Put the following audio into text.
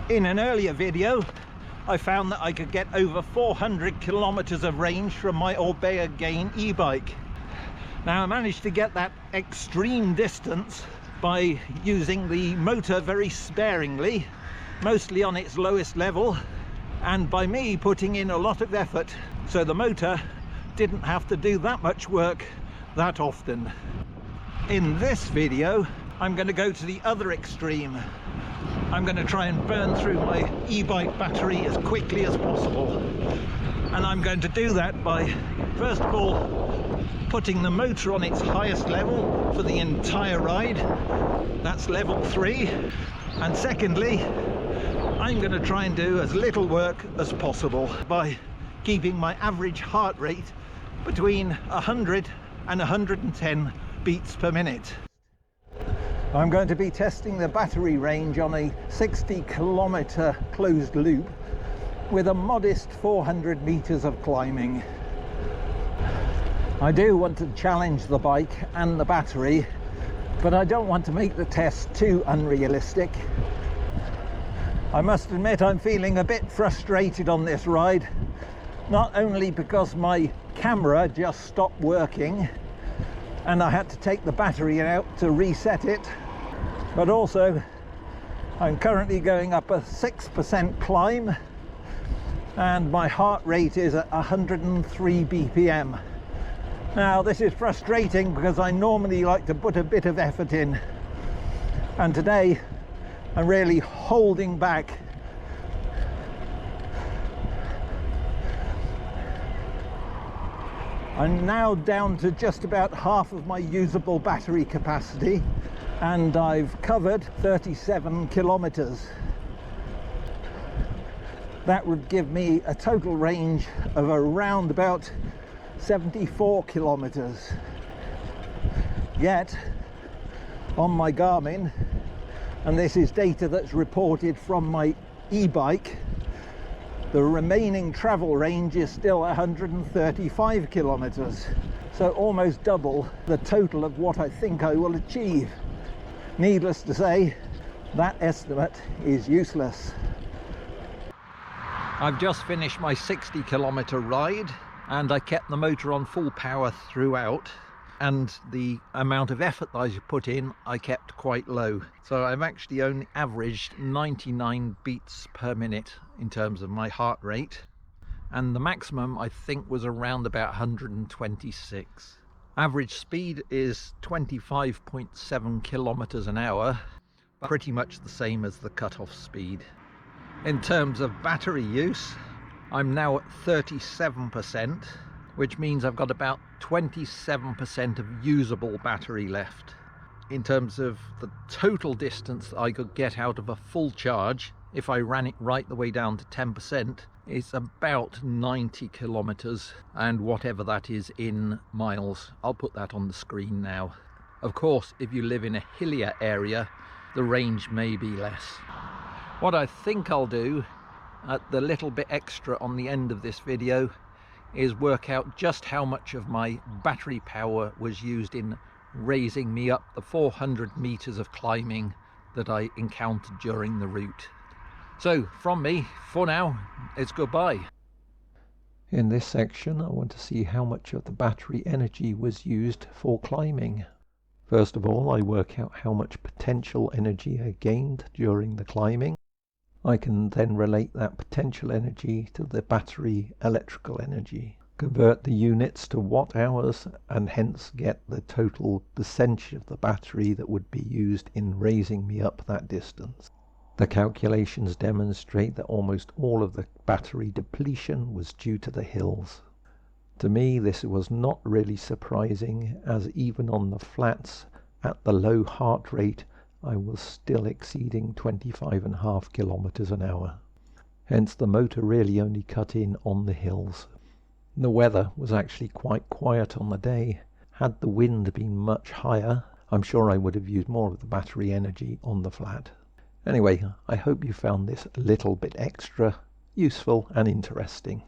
In an earlier video, I found that I could get over 400 kilometers of range from my Orbea Gain e-bike. Now, I managed to get that extreme distance by using the motor very sparingly, mostly on its lowest level, and by me putting in a lot of effort, so the motor didn't have to do that much work that often. In this video, I'm going to go to the other extreme. I'm going to try and burn through my e-bike battery as quickly as possible. And I'm going to do that by, first of all, putting the motor on its highest level for the entire ride. That's level 3. And secondly, I'm going to try and do as little work as possible by keeping my average heart rate between 100 and 110 beats per minute. I'm going to be testing the battery range on a 60-kilometer closed loop with a modest 400 meters of climbing. I do want to challenge the bike and the battery, but I don't want to make the test too unrealistic. I must admit I'm feeling a bit frustrated on this ride, not only because my camera just stopped working and I had to take the battery out to reset it, but also I'm currently going up a 6% climb and my heart rate is at 103 BPM. Now, this is frustrating because I normally like to put a bit of effort in, and today I'm really holding back. I'm now down to just about half of my usable battery capacity, and I've covered 37 kilometers. That would give me a total range of around about 74 kilometers. Yet, on my Garmin, and this is data that's reported from my e-bike, the remaining travel range is still 135 kilometers, so almost double the total of what I think I will achieve. Needless to say, that estimate is useless. I've just finished my 60-kilometer ride, and I kept the motor on full power throughout, and the amount of effort that I put in I kept quite low. So I've actually only averaged 99 beats per minute in terms of my heart rate, and the maximum I think was around about 126. Average speed is 25.7 kilometers an hour, pretty much the same as the cutoff speed. In terms of battery use, I'm now at 37%, which means I've got about 27% of usable battery left. In terms of the total distance that I could get out of a full charge, if I ran it right the way down to 10%, it's about 90 kilometers, and whatever that is in miles. I'll put that on the screen now. Of course, if you live in a hillier area, the range may be less. What I think I'll do at the little bit extra on the end of this video is work out just how much of my battery power was used in raising me up the 400 meters of climbing that I encountered during the route. So from me, for now, it's goodbye. In this section, I want to see how much of the battery energy was used for climbing. First of all, I work out how much potential energy I gained during the climbing. I can then relate that potential energy to the battery electrical energy, convert the units to watt hours, and hence get the total percentage of the battery that would be used in raising me up that distance. The calculations demonstrate that almost all of the battery depletion was due to the hills. To me, this was not really surprising, as even on the flats at the low heart rate, I was still exceeding 25.5 kilometers an hour. Hence the motor really only cut in on the hills. The weather was actually quite quiet on the day. Had the wind been much higher, I'm sure I would have used more of the battery energy on the flat. Anyway, I hope you found this a little bit extra useful and interesting.